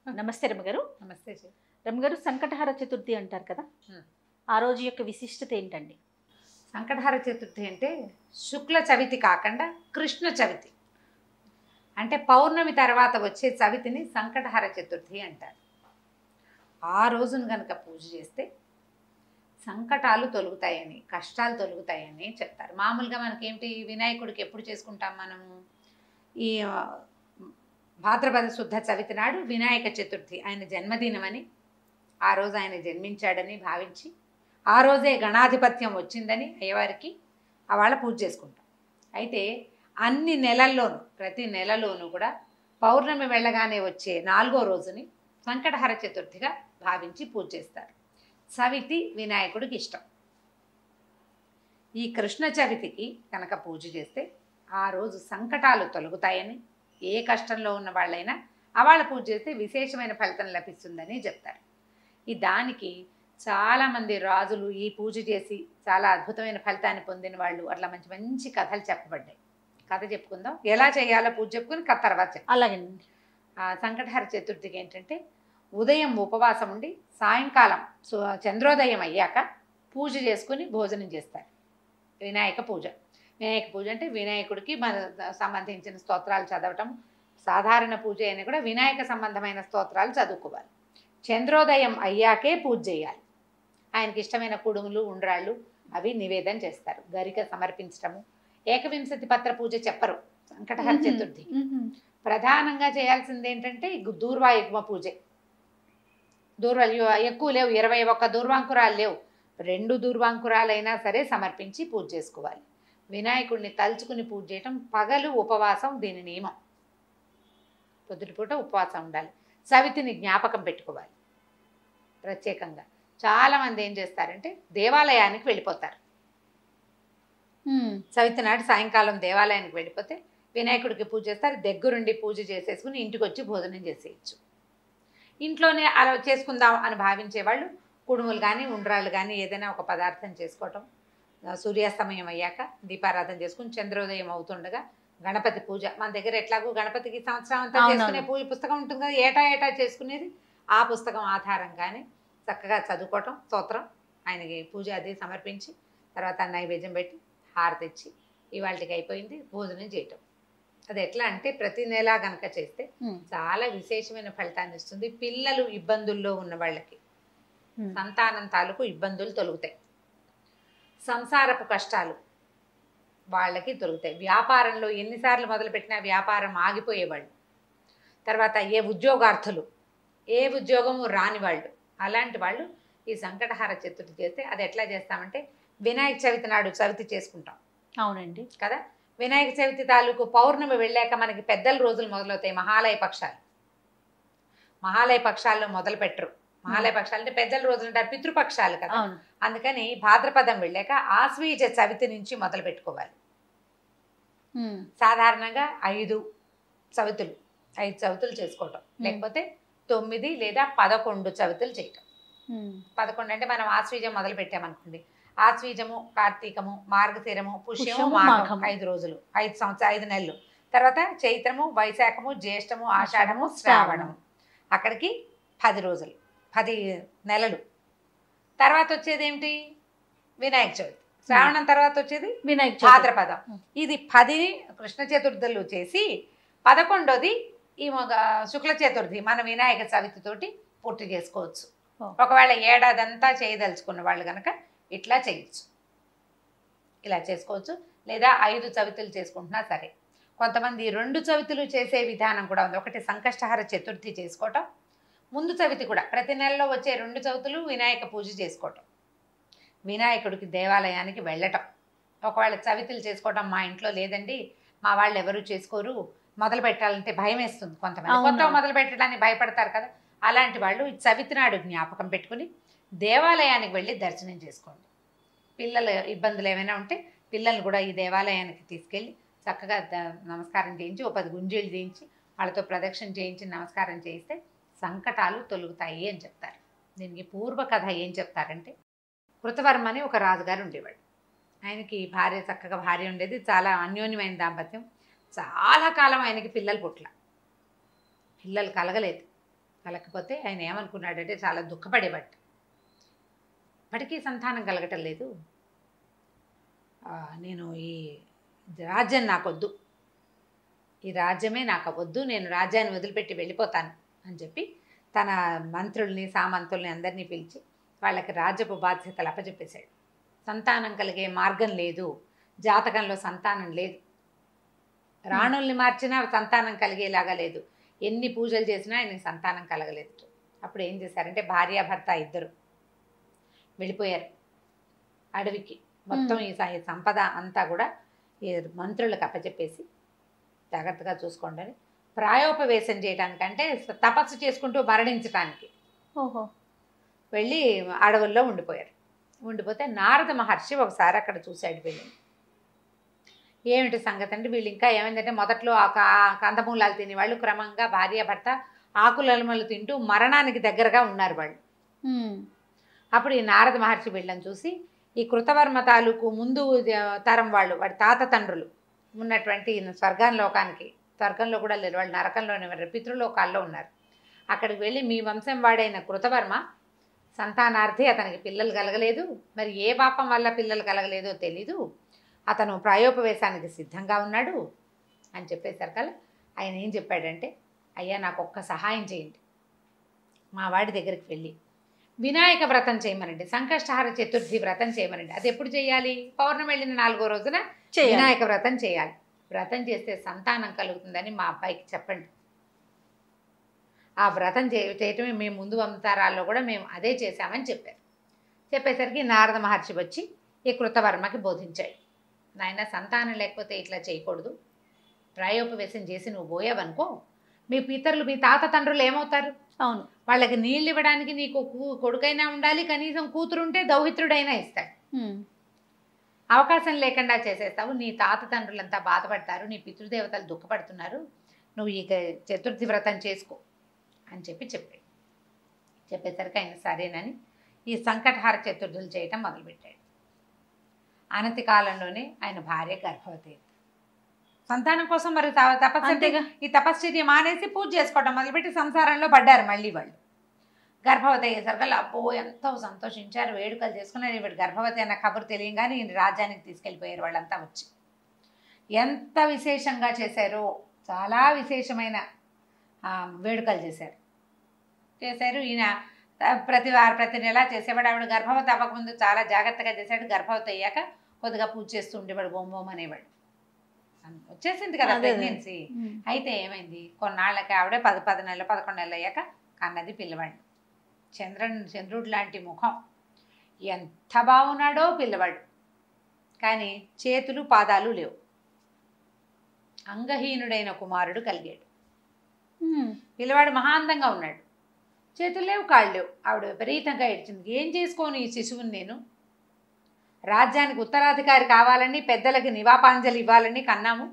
నమస్తే రమగారు. నమస్తే. రమగారు, సంకటహార చతుర్థి అంటారు కదా, ఆ రోజు యొక్క విశిష్టత ఏంటండి? సంకటహార చతుర్థి అంటే శుక్ల చవితి కాకుండా కృష్ణ చవితి, అంటే పౌర్ణమి తర్వాత వచ్చే చవితిని సంకటహార చతుర్థి అంటారు. ఆ రోజును కనుక పూజ చేస్తే సంకటాలు తొలుగుతాయని, కష్టాలు తొలుగుతాయని చెప్తారు. మామూలుగా మనకేమిటి, వినాయకుడికి ఎప్పుడు చేసుకుంటాం మనము? ఈ భాద్రపద శుద్ధ చవితి నాడు వినాయక చతుర్థి, ఆయన జన్మదినమని, ఆ రోజు ఆయన జన్మించాడని భావించి ఆ రోజే గణాధిపత్యం వచ్చిందని అయ్యవారికి అవాళ పూజ చేసుకుంటాం. అయితే అన్ని నెలల్లోనూ, ప్రతి నెలలోనూ కూడా పౌర్ణమి వెళ్ళగానే వచ్చే 4వ రోజుని సంకటహర చతుర్థిగా భావించి పూజ చేస్తారు. చవితి వినాయకుడికి ఇష్టం. ఈ కృష్ణ చవితికి కనుక పూజ చేస్తే ఆ రోజు సంకటాలు తొలగుతాయని, ఏ కష్టంలో ఉన్న వాళ్ళైనా అవాళ పూజ చేస్తే విశేషమైన ఫలితం లభిస్తుందని చెప్తారు. ఈ దానికి చాలామంది రాజులు ఈ పూజ చేసి చాలా అద్భుతమైన ఫలితాన్ని పొందిన వాళ్ళు, అట్లా మంచి మంచి కథలు చెప్పబడ్డాయి. కథ చెప్పుకుందాం, ఎలా చేయాలో పూజ చెప్పుకుని కథ తర్వాత చెప్తాం. అలాగేనండి. సంకటహర చతుర్థికి ఏంటంటే ఉదయం ఉపవాసం ఉండి సాయంకాలం చంద్రోదయం అయ్యాక పూజ చేసుకుని భోజనం చేస్తారు. వినాయక పూజ. వినాయక పూజ అంటే వినాయకుడికి మన సంబంధించిన స్తోత్రాలు చదవటం. సాధారణ పూజ అయినా కూడా వినాయక సంబంధమైన స్తోత్రాలు చదువుకోవాలి. చంద్రోదయం అయ్యాకే పూజ చేయాలి. ఆయనకి ఇష్టమైన కుడుములు, ఉండ్రాళ్ళు అవి నివేదన చేస్తారు. గరిక సమర్పించటము. ఏకవింశతి పత్ర పూజ చెప్పరు సంకటహర చతుర్థి. ప్రధానంగా చేయాల్సింది ఏంటంటే దూర్వాయుగ్మ పూజే. ఎక్కువ లేవు, 21 దూర్వాంకురాలు లేవు. 2 దూర్వాంకురాలైనా సరే సమర్పించి పూజ చేసుకోవాలి. వినాయకుడిని తలుచుకుని పూజ చేయటం. పగలు ఉపవాసం దీని నియమం. పొద్దుటిపూట ఉపవాసం ఉండాలి. చవితిని జ్ఞాపకం పెట్టుకోవాలి ప్రత్యేకంగా. చాలామంది ఏం చేస్తారంటే దేవాలయానికి వెళ్ళిపోతారు. చవితి నాటి సాయంకాలం దేవాలయానికి వెళ్ళిపోతే వినాయకుడికి పూజ చేస్తారు. దగ్గరుండి పూజ చేసేసుకుని ఇంటికి వచ్చి భోజనం చేసేయచ్చు. ఇంట్లోనే అలా చేసుకుందాం అని భావించేవాళ్ళు కుడుములు కానీ, ఉండ్రాళ్ళు కానీ ఏదైనా ఒక పదార్థం చేసుకోవటం. సూర్యాస్తమయం అయ్యాక దీపారాధన చేసుకుని చంద్రోదయం అవుతుండగా గణపతి పూజ. మన దగ్గర ఎట్లాగో గణపతికి సంవత్సరం అంతా చేసుకునే పూజ పుస్తకం ఉంటుంది కదా, ఏటా చేసుకునేది. ఆ పుస్తకం ఆధారంగానే చక్కగా చదువుకోవటం, స్తోత్రం, ఆయనకి పూజ అది సమర్పించి తర్వాత నైవేద్యం పెట్టి హారతి ఇచ్చి ఇవాళకి అయిపోయింది భోజనం చేయటం. అది ఎట్లా అంటే ప్రతి నెల కనుక చేస్తే చాలా విశేషమైన ఫలితాన్ని ఇస్తుంది. పిల్లలు ఇబ్బందుల్లో ఉన్న వాళ్ళకి సంతానం తాలూకు ఇబ్బందులు తొలుగుతాయి. సంసారపు కష్టాలు వాళ్ళకి తొలుగుతాయి. వ్యాపారంలో ఎన్నిసార్లు మొదలుపెట్టినా వ్యాపారం ఆగిపోయేవాళ్ళు, తర్వాత ఉద్యోగార్థులు, ఏ ఉద్యోగము రాని వాళ్ళు, అలాంటి వాళ్ళు ఈ సంకటహార చతుర్థి చేస్తే అది ఎట్లా చేస్తామంటే వినాయక చవితి నాడు చవితి చేసుకుంటాం. అవునండి కదా. వినాయక చవితి తాలూకు పౌర్ణమి వెళ్ళాక మనకి పెద్దల రోజులు మొదలవుతాయి. మహాలయ పక్షాలు. మహాలయ పక్షాల్లో మొదలు పెట్టరు. మహాలయ పక్షాలు అంటే పెద్దల రోజులు అంటారు, పితృపక్షాలు కదా. అందుకని భాద్రపదం వెళ్ళాక ఆశ్వీజ చవితి నుంచి మొదలు పెట్టుకోవాలి. సాధారణంగా 5 చవితులు చేసుకోవటం, లేకపోతే 9 లేదా 11 చవితులు చేయటం. 11 అంటే మనం ఆశ్వీజం మొదలు పెట్టామనుకోండి, ఆశ్వీజము, కార్తీకము, మార్గశిరము, పుష్యము, మాఘం 5 రోజులు, 5 నెలలు. తర్వాత చైత్రము, వైశాఖము, జ్యేష్టము, ఆషాఢము, శ్రావణము, అక్కడికి 10 రోజులు, 10 నెలలు. తర్వాత వచ్చేది ఏమిటి? వినాయక చవితి. శ్రావణం తర్వాత వచ్చేది వినాయక భాద్రపదం. ఇది 10 కృష్ణ చతుర్థులు చేసి 11వది ఈ శుక్ల చతుర్థి మన వినాయక చవితితోటి పూర్తి చేసుకోవచ్చు. ఒకవేళ ఏడాదంతా చేయదలుచుకున్న వాళ్ళు కనుక ఇట్లా చేయొచ్చు, ఇలా చేసుకోవచ్చు. లేదా 5 చవితులు చేసుకుంటున్నా సరే. కొంతమంది 2 చవితులు చేసే విధానం కూడా ఉంది. ఒకటి సంకష్టహర చతుర్థి చేసుకోవటం, ముందు చవితి కూడా ప్రతి నెలలో వచ్చే 2 చవితులు వినాయక పూజ చేసుకోవటం, వినాయకుడికి దేవాలయానికి వెళ్ళటం. ఒకవేళ చవితులు చేసుకోవటం మా ఇంట్లో లేదండి, మా వాళ్ళు ఎవరు చేసుకోరు, మొదలు పెట్టాలంటే భయం వేస్తుంది, కొంతమంది కొత్త మొదలు పెట్టడానికి భయపడతారు కదా, అలాంటి వాళ్ళు ఈ చవితి నాడు జ్ఞాపకం పెట్టుకుని దేవాలయానికి వెళ్ళి దర్శనం చేసుకోండి. పిల్లల ఇబ్బందులు ఏమైనా ఉంటే పిల్లల్ని కూడా ఈ దేవాలయానికి తీసుకెళ్ళి చక్కగా నమస్కారం చేయించి, 10 గుంజీలు చేయించి వాళ్ళతో ప్రదక్షిణ చేయించి నమస్కారం చేయిస్తే సంకటాలు తొలుగుతాయి అని చెప్తారు. దీనికి పూర్వ కథ ఏం చెప్తారంటే, కృతవర్మ అని ఒక రాజుగారు ఉండేవాడు. ఆయనకి చక్కగా భార్య ఉండేది. చాలా అన్యోన్యమైన దాంపత్యం. చాలా కాలం ఆయనకి పిల్లలు కలగలేదు. కలకపోతే ఆయన ఏమనుకున్నాడంటే చాలా దుఃఖపడేవాడు. ఇప్పటికీ సంతానం కలగటం లేదు, నేను ఈ రాజ్యం నాకొద్దు, ఈ రాజ్యమే నాకు వద్దు, నేను రాజ్యాన్ని వదిలిపెట్టి వెళ్ళిపోతాను అని చెప్పి తన మంత్రుల్ని సామంతుల్ని అందరినీ పిలిచి వాళ్ళకి రాజ్యపు బాధ్యతలు అప్పచెప్పేశాడు. సంతానం కలిగే మార్గం లేదు, జాతకంలో సంతానం లేదు, రాణుల్ని మార్చినా సంతానం కలిగేలాగా లేదు, ఎన్ని పూజలు చేసినా ఆయనకి సంతానం కలగలేదు. అప్పుడు ఏం చేశారంటే భార్యాభర్త ఇద్దరు వెళ్ళిపోయారు అడవికి. మొత్తం ఈ సంపద అంతా కూడా ఈ మంత్రులకు అప్పచెప్పేసి జాగ్రత్తగా చూసుకోండి అని ప్రాయోపవేశం చేయడానికంటే తపస్సు చేసుకుంటూ మరణించడానికి ఓహో వెళ్ళి అడవుల్లో ఉండిపోయారు. ఉండిపోతే నారద మహర్షి ఒకసారి అక్కడ చూశాడు వీళ్ళని. ఏమిటి సంగతి అంటే వీళ్ళు ఇంకా ఏమైందంటే మొదట్లో కందమూలాలు తినేవాళ్ళు క్రమంగా భార్యాభర్త ఆకులలమలు తింటూ మరణానికి దగ్గరగా ఉన్నారు వాళ్ళు. అప్పుడు ఈ నారద మహర్షి వీళ్ళని చూసి ఈ కృతవర్మ తాలూకు ముందు తరం వాళ్ళు వాడి తాత తండ్రులు ఉన్నటువంటి స్వర్గంలో కూడా లేరు, వాళ్ళు నరకంలోనే ఉన్నారు, పితృలోకాల్లో ఉన్నారు. అక్కడికి వెళ్ళి మీ వంశం వాడైన కృతవర్మ సంతానార్థి అతనికి పిల్లలు కలగలేదు, మరి ఏ పాపం వల్ల పిల్లలు కలగలేదో తెలీదు, అతను ప్రాయోపవేశానికి సిద్ధంగా ఉన్నాడు అని చెప్పేసరి కల్లా ఆయన ఏం చెప్పాడంటే, అయ్యా నాకు ఒక్క సహాయం చేయండి, మా వాడి దగ్గరికి వెళ్ళి వినాయక వ్రతం చేయమనండి, సంకష్టహార చతుర్థి వ్రతం చేయమనండి. అది ఎప్పుడు చేయాలి? పౌర్ణమి వెళ్ళిన 4వ రోజున వినాయక వ్రతం చేయాలి. వ్రతం చేస్తే సంతానం కలుగుతుందని మా అబ్బాయికి చెప్పండి. ఆ వ్రతం చేయటమే మేము ముందు అవతారాల్లో కూడా మేము అదే చేశామని చెప్పారు. చెప్పేసరికి నారద మహర్షి వచ్చి ఈ కృతవర్మకి బోధించాడు. నాయన సంతానం లేకపోతే ఇట్లా చేయకూడదు, ప్రాయోపవేశం చేసి నువ్వు పోయావనుకో మీ పితరులు మీ తాత తండ్రులు ఏమవుతారు? అవును, వాళ్ళకి నీళ్ళు ఇవ్వడానికి నీకు కొడుకైనా ఉండాలి, కనీసం కూతురుంటే దౌహిత్రుడైనా ఇస్తాడు. అవకాశం లేకుండా చేసేస్తావు, నీ తాత తండ్రులంతా బాధపడతారు, నీ పితృదేవతలు దుఃఖపడుతున్నారు, నువ్వు ఇక చతుర్థి వ్రతం చేసుకో అని చెప్పాడు. చెప్పేసరికి ఆయన సరేనని ఈ సంకటహార చతుర్థులు చేయటం మొదలుపెట్టాడు. అనతి కాలంలోనే ఆయన భార్య గర్భవతి. సంతానం కోసం మరి తపస్సు ఈ తపశ్చర్య మానేసి పూజ చేసుకోవడం మొదలుపెట్టి సంసారంలో పడ్డారు. మళ్ళీ వాళ్ళు గర్భవతి అయ్యేసరికల్లా అబ్బో ఎంతో సంతోషించారు, వేడుకలు చేసుకున్నారు. వీడు గర్భవతి అన్న కబురు తెలియగానే ఈయన రాజ్యానికి తీసుకెళ్ళిపోయారు వాళ్ళంతా వచ్చి. ఎంత విశేషంగా చేశారో, చాలా విశేషమైన వేడుకలు చేశారు. ఈయన ప్రతి నెల చేసేవాడు. ఆవిడ గర్భవతి అవ్వకముందు చాలా జాగ్రత్తగా చేశాడు. గర్భవతి అయ్యాక కొద్దిగా పూజ చేస్తూ ఉండేవాడు, బొమ్మోమ్ అనేవాడు. వచ్చేసింది కదా ప్రెగ్నెన్సీ. అయితే ఏమైంది, కొన్నాళ్ళకి ఆవిడే 10 నెలలు 11 నెలలు అయ్యాక కన్నది పిల్లవాడు. చంద్రుడు లాంటి ముఖం, ఎంత బాగున్నాడో పిల్లవాడు. కానీ చేతులు పాదాలు లేవు, అంగహీనుడైన కుమారుడు కలిగాడు. పిల్లవాడు మహాందంగా ఉన్నాడు, చేతులు లేవు కాళ్ళు లేవు. ఆవిడ విపరీతంగా ఏడ్చింది, ఏం చేసుకోను ఈ శిశువుని, నేను రాజ్యానికి ఉత్తరాధికారి కావాలని పెద్దలకి నివాపాంజలి ఇవ్వాలని కన్నాము,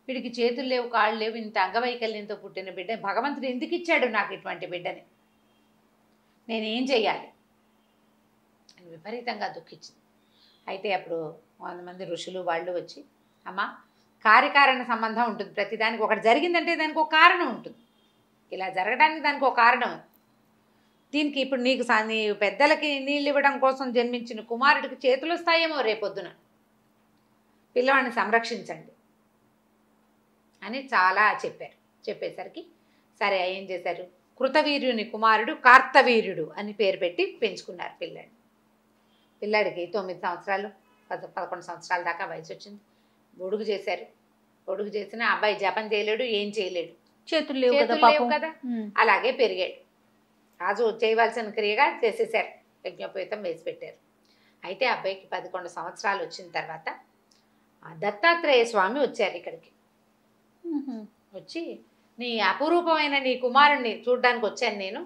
వీడికి చేతులు లేవు కాళ్ళు లేవు, ఇంత అంగవైకల్యంతో పుట్టిన బిడ్డ భగవంతుడు ఎందుకు ఇచ్చాడు నాకు ఇటువంటి బిడ్డని, నేనేం చెయ్యాలి అని విపరీతంగా దుఃఖించింది. అయితే అప్పుడు 100 మంది ఋషులు వాళ్ళు వచ్చి, అమ్మ కార్యకారణ సంబంధం ఉంటుంది, ప్రతిదానికి ఒకటి జరిగిందంటే దానికి ఒక కారణం ఉంటుంది, ఇలా జరగడానికి దానికి ఒక కారణం. దీనికి ఇప్పుడు నీకు నీ పెద్దలకి నీళ్ళు ఇవ్వడం కోసం జన్మించిన కుమారుడికి చేతులు వస్తాయేమో రేపొద్దున, పిల్లవాడిని సంరక్షించండి అని చాలా చెప్పారు. చెప్పేసరికి సరే ఏం చేశారు, కృతవీర్యుని కుమారుడు కార్తవీర్యుడు అని పేరు పెట్టి పెంచుకున్నారు పిల్లాడికి 9 సంవత్సరాలు 11 సంవత్సరాల దాకా వయసు వచ్చింది. గొడుగు చేశారు. గొడుగు చేసిన అబ్బాయి జపం చేయలేడు, ఏం చేయలేడు, చేతులు లేవు కదా, అలాగే పెరిగాడు. రాజు చేయవలసిన క్రియగా చేసేసారు, యజ్ఞోపేతం వేసి పెట్టారు. అయితే అబ్బాయికి 11 సంవత్సరాలు వచ్చిన తర్వాత దత్తాత్రేయ స్వామి వచ్చారు ఇక్కడికి. వచ్చి నీ అపురూపమైన నీ కుమారుడిని చూడ్డానికి వచ్చాను నేను,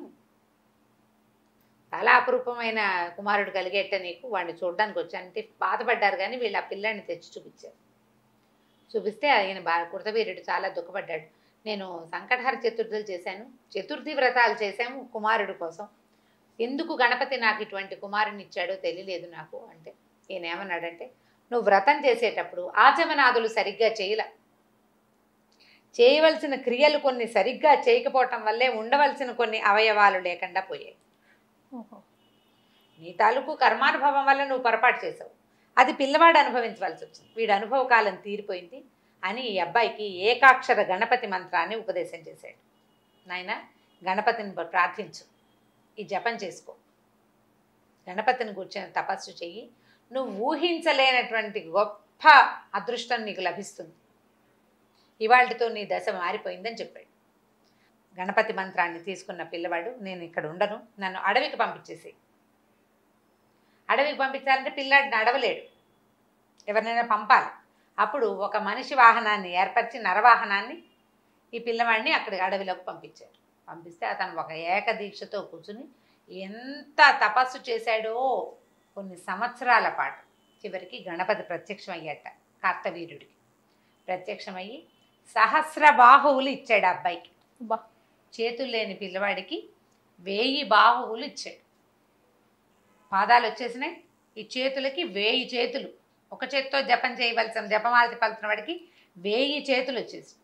చాలా అపురూపమైన కుమారుడు కలిగేట నీకు, వాడిని చూడడానికి వచ్చానంటే బాధపడ్డారు. కానీ వీళ్ళు ఆ పిల్లాడిని తెచ్చి చూపించారు. చూపిస్తే ఆయన కృతవీర్యుడు చాలా దుఃఖపడ్డాడు. నేను సంకటహార చతుర్థులు చేశాను, చతుర్థి వ్రతాలు చేశాము కుమారుడు కోసం, ఎందుకు గణపతి నాకు ఇటువంటి కుమారుని ఇచ్చాడో తెలియలేదు నాకు అంటే, ఈయన ఏమన్నాడంటే, నువ్వు వ్రతం చేసేటప్పుడు ఆచమనాదులు సరిగ్గా చేయవలసిన క్రియలు కొన్ని సరిగ్గా చేయకపోవటం వల్లే ఉండవలసిన కొన్ని అవయవాలు లేకుండా పోయాయి. ఓహో. నీ తాలూకు కర్మానుభవం వల్ల నువ్వు పొరపాటు చేసావు, అది పిల్లవాడు అనుభవించవలసి వచ్చింది. వీడి అనుభవ కాలం తీరిపోయింది అని ఈ అబ్బాయికి ఏకాక్షర గణపతి మంత్రాన్ని ఉపదేశం చేశాడు. నాయన, గణపతిని ప్రార్థించు, ఈ జపం చేసుకో, గణపతిని కూర్చొని తపస్సు చెయ్యి, నువ్వు ఊహించలేనటువంటి గొప్ప అదృష్టం నీకు లభిస్తుంది, ఇవాళతో నీ దశ మారిపోయిందని చెప్పాడు. గణపతి మంత్రాన్ని తీసుకున్న పిల్లవాడు, నేను ఇక్కడ ఉండను, నన్ను అడవికి పంపించేసి. అడవికి పంపించాలంటే పిల్లాడు నడవలేడు, ఎవరినైనా పంపాలి. అప్పుడు ఒక మనిషి వాహనాన్ని ఏర్పరిచి, నరవాహనాన్ని, ఈ పిల్లవాడిని అక్కడికి అడవిలోకి పంపించారు. పంపిస్తే అతను ఒక ఏకదీక్షతో కూర్చుని ఎంత తపస్సు చేశాడో కొన్ని సంవత్సరాల పాటు. చివరికి గణపతి ప్రత్యక్షమయ్యాట కార్తవీర్యుడికి. ప్రత్యక్షమయ్యి సహస్ర బాహువులు ఇచ్చాడు ఆ అబ్బాయికి. చేతులు లేని పిల్లవాడికి 1000 బాహువులు ఇచ్చాడు. పాదాలు వచ్చేసినాయి, ఈ చేతులకి 1000 చేతులు. ఒక చేతితో జపం చేయవలసిన జపమాలతి పలుతున్న వాడికి 1000 చేతులు వచ్చేసి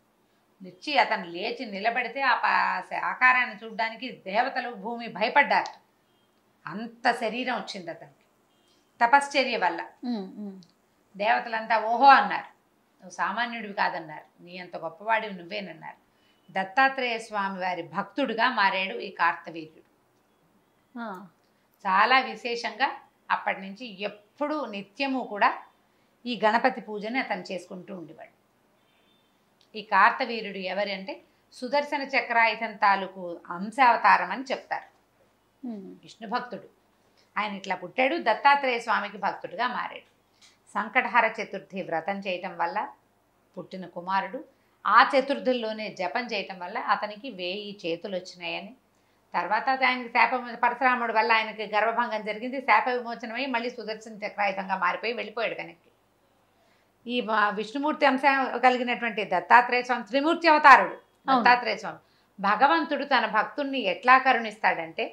ఇచ్చి అతను లేచి నిలబడితే ఆ ఆకారాన్ని చూడడానికి దేవతలు భూమి భయపడ్డారు. అంత శరీరం వచ్చింది అతనికి తపశ్చర్య వల్ల. దేవతలంతా ఓహో అన్నారు, నువ్వు సామాన్యుడివి కాదన్నారు, నీ అంత గొప్పవాడివి నువ్వేనన్నారు. దత్తాత్రేయ స్వామి వారి భక్తుడిగా మారాడు ఈ కార్తవీర్యుడు. చాలా విశేషంగా అప్పటి నుంచి ఎప్పుడూ నిత్యము కూడా ఈ గణపతి పూజని అతను చేసుకుంటూ ఉండేవాడు. ఈ కార్తవీర్యుడు ఎవరి అంటే సుదర్శన చక్రాయుధం తాలూకు అంశావతారం అని చెప్తారు. విష్ణు భక్తుడు ఆయన. ఇట్లా పుట్టాడు, దత్తాత్రేయ స్వామికి భక్తుడిగా మారాడు. సంకటహర చతుర్థి వ్రతం చేయటం వల్ల పుట్టిన కుమారుడు ఆ చతుర్థుల్లోనే జపం చేయటం వల్ల అతనికి 1000 చేతులు వచ్చినాయని. తర్వాత ఆయనకి శాప పరశురాముడి వల్ల ఆయనకి గర్భభంగం జరిగింది, శాప విమోచనమై మళ్ళీ సుదర్శన చక్రాయుధంగా మారిపోయి వెళ్ళిపోయాడు. కనుక ఈ విష్ణుమూర్తి అంశం కలిగినటువంటి దత్తాత్రేయ స్వామి త్రిమూర్తి అవతారుడు. దత్తాత్రేయ స్వామి భగవంతుడు తన భక్తుణ్ణి ఎట్లా కరుణిస్తాడంటే,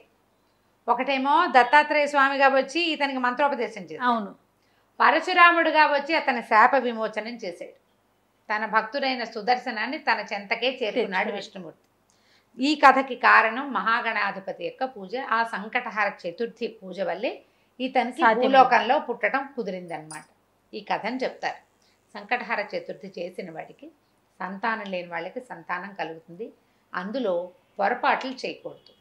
ఒకటేమో దత్తాత్రేయ స్వామిగా వచ్చి ఇతనికి మంత్రోపదేశం చేశాడు. అవును. పరశురాముడుగా వచ్చి అతని శాప విమోచనం చేశాడు. తన భక్తుడైన సుదర్శనాన్ని తన చెంతకే చేరుకున్నాడు విష్ణుమూర్తి. ఈ కథకి కారణం మహాగణాధిపతి యొక్క పూజ. ఆ సంకటహర చతుర్థి పూజ వల్లే ఇతనికి భూలోకంలో పుట్టడం కుదిరిందనమాట. ఈ కథని చెప్తారు. సంకటహర చతుర్థి చేసిన వాడికి, సంతానం లేని వాళ్ళకి సంతానం కలుగుతుంది. అందులో పొరపాట్లు చేయకూడదు,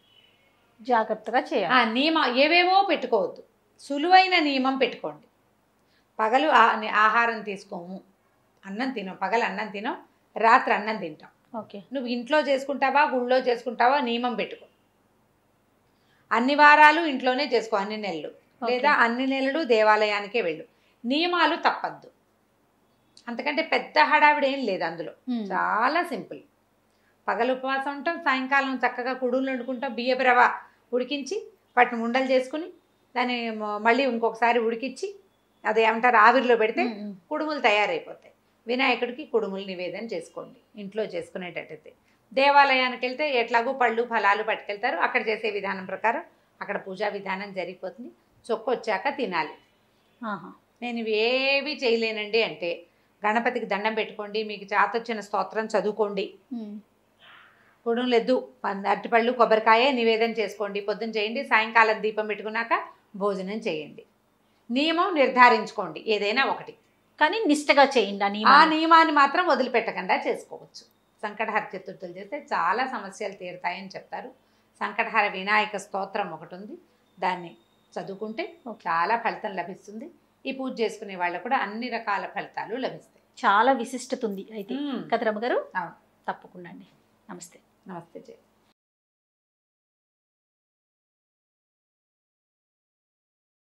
జాగ్రత్తగా చేయాలి. నియమం ఏవేవో పెట్టుకోవద్దు, సులువైన నియమం పెట్టుకోండి. పగలు ఆహారం తీసుకోము, అన్నం తినం, పగలు అన్నం తినం, రాత్రి అన్నం తింటాం. ఓకే. నువ్వు ఇంట్లో చేసుకుంటావా గుళ్ళో చేసుకుంటావా నియమం పెట్టుకో. అన్ని వారాలు ఇంట్లోనే చేసుకో, అన్ని నెలలు, లేదా అన్ని నెలలు దేవాలయానికే వెళ్ళు. నియమాలు తప్పద్దు. అంతకంటే పెద్ద హడావిడి ఏం లేదు అందులో, చాలా సింపుల్. పగలు ఉపవాసం ఉంటాం, సాయంకాలం చక్కగా కుడుములు వండుకుంటాం, బియ్యపు రవ్వ ఉడికించి వాటిని ఉండలు చేసుకుని దాన్ని మళ్ళీ ఇంకొకసారి ఉడికించి అదేమంటారు ఆవిరిలో పెడితే కుడుములు తయారైపోతాయి. వినాయకుడికి కుడుములు నివేదన చేసుకోండి ఇంట్లో చేసుకునేటట్టయితే. దేవాలయానికి వెళ్తే ఎట్లాగో పళ్ళు ఫలాలు పట్టుకెళ్తారు, అక్కడ చేసే విధానం ప్రకారం అక్కడ పూజా విధానం జరిగిపోతుంది. చొక్కొచ్చాక తినాలి. నేను ఇవేవి చేయలేనండి అంటే గణపతికి దండం పెట్టుకోండి, మీకు చేతొచ్చిన స్తోత్రం చదువుకోండి, కుడుములెద్దు అరటిపళ్ళు కొబ్బరికాయ నివేదన చేసుకోండి, పొద్దున చేయండి, సాయంకాలం దీపం పెట్టుకున్నాక భోజనం చేయండి. నియమం నిర్ధారించుకోండి ఏదైనా ఒకటి, కానీ నిష్టగా చేయండి. ఆ నియమాన్ని మాత్రం వదిలిపెట్టకుండా చేసుకోవచ్చు. సంకటహర చతుర్థులు చేస్తే చాలా సమస్యలు తీరుతాయని చెప్తారు. సంకటహర వినాయక స్తోత్రం ఒకటి ఉంది, దాన్ని చదువుకుంటే చాలా ఫలితం లభిస్తుంది. ఈ పూజ చేసుకునే వాళ్ళకు కూడా అన్ని రకాల ఫలితాలు లభిస్తాయి. చాలా విశిష్టత ఉంది అయితే కదా రమ్మగారు. అవును, తప్పకుండా అండి. నమస్తే. నమస్తే జయ.